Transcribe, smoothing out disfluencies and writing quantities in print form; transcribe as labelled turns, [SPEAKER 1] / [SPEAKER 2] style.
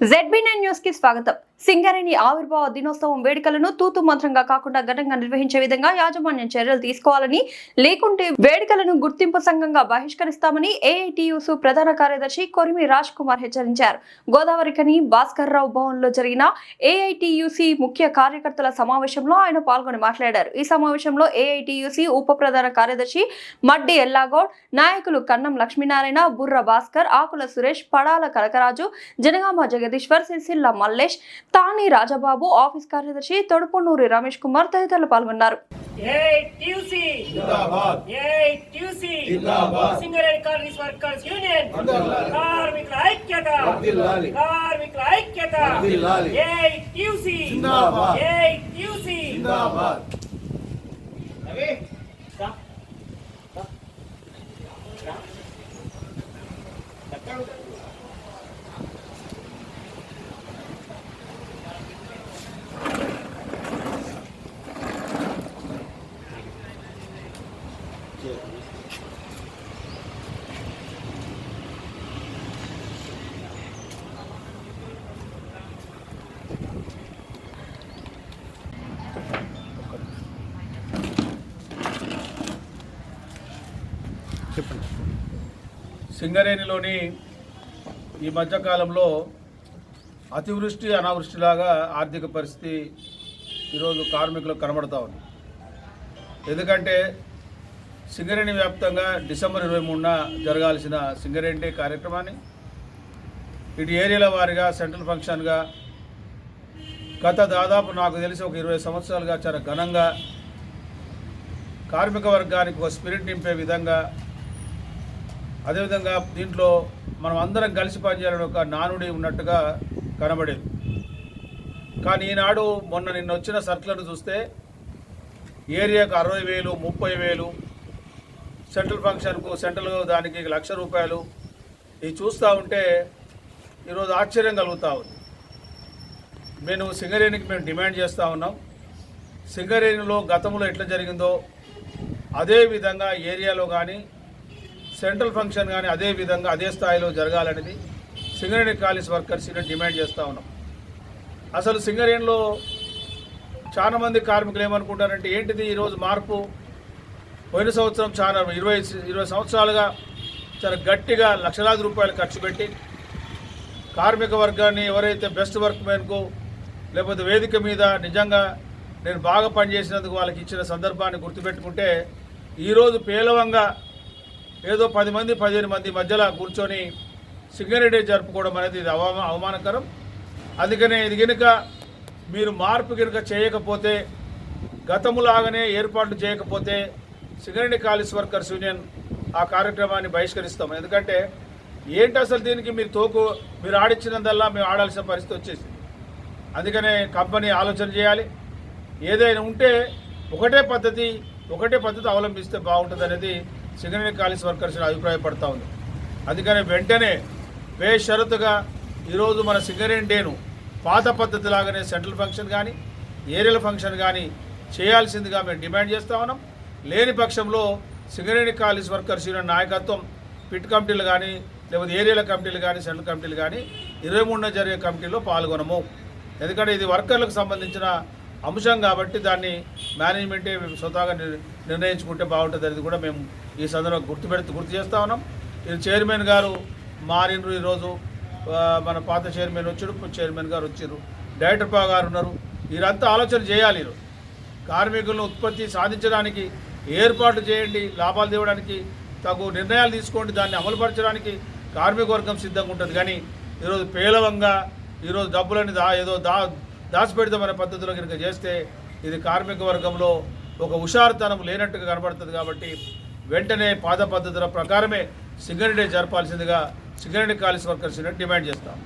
[SPEAKER 1] ZB9 news కి స్వాగతం. సింగరేణి ఆవిర్భావ దినోత్సవం వేడుకలను తూతు మంత్రంగా కాకుండా ఘనంగా నిర్వహించే విధంగా యాజమాన్యం చర్యలు తీసుకోవాలని, లేకుంటే వేడుకలను గుర్తింపు సంఘంగా బహిష్కరిస్తామని ఏఐటియుసి ప్రధాన కార్యదర్శి కొరిమి రాజ్ కుమార్ హెచ్చరించారు. గోదావరికని భాస్కర్ రావు భవన్ లో జరిగిన ఏఐటియుసి ముఖ్య కార్యకర్తల సమావేశంలో ఆయన పాల్గొని మాట్లాడారు. ఈ సమావేశంలో ఏఐటియుసి ఉప ప్రధాన కార్యదర్శి మడ్డి ఎల్లాగౌడ్, నాయకులు కన్నం లక్ష్మీనారాయణ, బుర్ర భాస్కర్, ఆకుల సురేష్, పడాల కనకరాజు, జనగామ జగదీశ్వర్, సిరిసిల్ల మల్లేష్, తాని రాజబాబు, ఆఫీస్ కార్యదర్శి తొడుపునూరి రమేష్ కుమార్ తదితరులు పాల్గొన్నారు.
[SPEAKER 2] సింగరేణి కార్మిక వర్కర్స్ యూనియన్ కార్మికుల ఐక్యత, కార్మికుల ఐక్యత. ఏఐటియుసి జిందాబాద్, ఏఐటియుసి జిందాబాద్.
[SPEAKER 3] సింగరేణిలోని ఈ మధ్యకాలంలో అతివృష్టి అనావృష్టిలాగా ఆర్థిక పరిస్థితి ఈరోజు కార్మికులకు కనబడుతూ ఉంది. ఎందుకంటే సింగరేణి వ్యాప్తంగా డిసెంబర్ 23న జరగాల్సిన సింగరేణి డే కార్యక్రమాన్ని ఇటు ఏరియాల వారీగా సెంట్రల్ ఫంక్షన్గా గత దాదాపు నాకు తెలిసి ఒక 20 సంవత్సరాలుగా చాలా ఘనంగా కార్మిక వర్గానికి ఒక స్పిరిట్ నింపే విధంగా, అదేవిధంగా దీంట్లో మనం అందరం కలిసి పనిచేయాలని ఒక నానుడి ఉన్నట్టుగా కనబడేది. కానీ ఈనాడు నిన్న వచ్చిన సర్కులను చూస్తే ఏరియాకు 60,000, 30,000, సెంట్రల్ ఫంక్షన్కు సెంట్రల్ దానికి ₹1,00,000 ఇవి చూస్తూ ఉంటే ఈరోజు ఆశ్చర్యం కలుగుతూ ఉంది. సింగరేణికి మేము డిమాండ్ చేస్తూ ఉన్నాం. సింగరేణిలో గతంలో ఎట్లా జరిగిందో అదే విధంగా ఏరియాలో కానీ సెంట్రల్ ఫంక్షన్ కానీ అదే విధంగా అదే స్థాయిలో జరగాలనేది సింగరేణి కాలేజ్ వర్కర్స్ డిమాండ్ చేస్తూ ఉన్నాం. అసలు సింగరేణిలో చాలామంది కార్మికులు ఏమనుకుంటారంటే ఏంటిది ఈరోజు మార్పు? పోయిన సంవత్సరం చాలా 20 సంవత్సరాలుగా చాలా గట్టిగా లక్షలాది రూపాయలు ఖర్చు పెట్టి కార్మిక వర్గాన్ని ఎవరైతే బెస్ట్ వర్క్ మెన్కు లేకపోతే వేదిక మీద నిజంగా నేను బాగా పనిచేసినందుకు వాళ్ళకి ఇచ్చిన సందర్భాన్ని గుర్తుపెట్టుకుంటే ఈరోజు పేలవంగా ఏదో 10 మంది 15 మంది మధ్యలో కూర్చొని సింగరేణి డే జరుపుకోవడం అనేది ఇది అవమానకరం. అందుకనే ఇది కనుక మీరు మార్పు కనుక చేయకపోతే, గతములాగానే ఏర్పాట్లు చేయకపోతే సింగరేణి కాలేజ్ వర్కర్స్ యూనియన్ ఆ కార్యక్రమాన్ని బహిష్కరిస్తాం. ఎందుకంటే ఏంటి అసలు దీనికి మీరు ఆడిచ్చినందల్లా మేము ఆడాల్సిన పరిస్థితి వచ్చేసింది. అందుకనే కంపెనీ ఆలోచన చేయాలి. ఏదైనా ఉంటే ఒకటే పద్ధతి అవలంబిస్తే బాగుంటుంది అనేది సింగరేణి కాలేజ్ వర్కర్స్ అభిప్రాయపడతా ఉంది. అందుకని వెంటనే బేషరతుగా ఈరోజు మన సింగరేణి డేను పాత పద్ధతి లాగానే సెంట్రల్ ఫంక్షన్ కానీ ఏరియల్ ఫంక్షన్ కానీ చేయాల్సిందిగా మేము డిమాండ్ చేస్తూ ఉన్నాం. లేని పక్షంలో సింగరేణి కాలేజ్ వర్కర్స్ యూనియన్ నాయకత్వం పిట్ కమిటీలు కానీ లేకపోతే ఏరియాల కమిటీలు కానీ సెంట్రల్ కమిటీలు కానీ 23న జరిగే కమిటీలో పాల్గొనము. ఎందుకంటే ఇది వర్కర్లకు సంబంధించిన అంశం కాబట్టి దాన్ని మేనేజ్మెంటే స్వతహాగా నిర్ణయించుకుంటే బాగుంటుంది అనేది కూడా మేము ఈ సందర్భంగా గుర్తు చేస్తూ ఉన్నాం. ఇది చైర్మన్ గారు మారినరు, ఈరోజు మన పాత చైర్మన్ వచ్చాడు, చైర్మన్ గారు వచ్చారు, డైరెక్టర్ గారు ఉన్నారు. వీరంతా ఆలోచన చేయాలి. ఈరోజు కార్మికులను ఉత్పత్తి సాధించడానికి ఏర్పాట్లు చేయండి, లాభాలు తేవడానికి తగు నిర్ణయాలు తీసుకోండి, దాన్ని అమలుపరచడానికి కార్మిక వర్గం సిద్ధంగా ఉంటుంది. కానీ ఈరోజు పేలవంగా ఈరోజు డబ్బులని దాచిపెడతామనే పద్ధతిలో కనుక చేస్తే ఇది కార్మిక వర్గంలో ఒక హుషారుతనం లేనట్టుగా కనబడుతుంది. కాబట్టి వెంటనే పాత పద్ధతుల ప్రకారమే సింగరేణి డే జరపాల్సిందిగా సింగరేణి కాలేజ్ వర్కర్స్ డిమాండ్ చేస్తాం.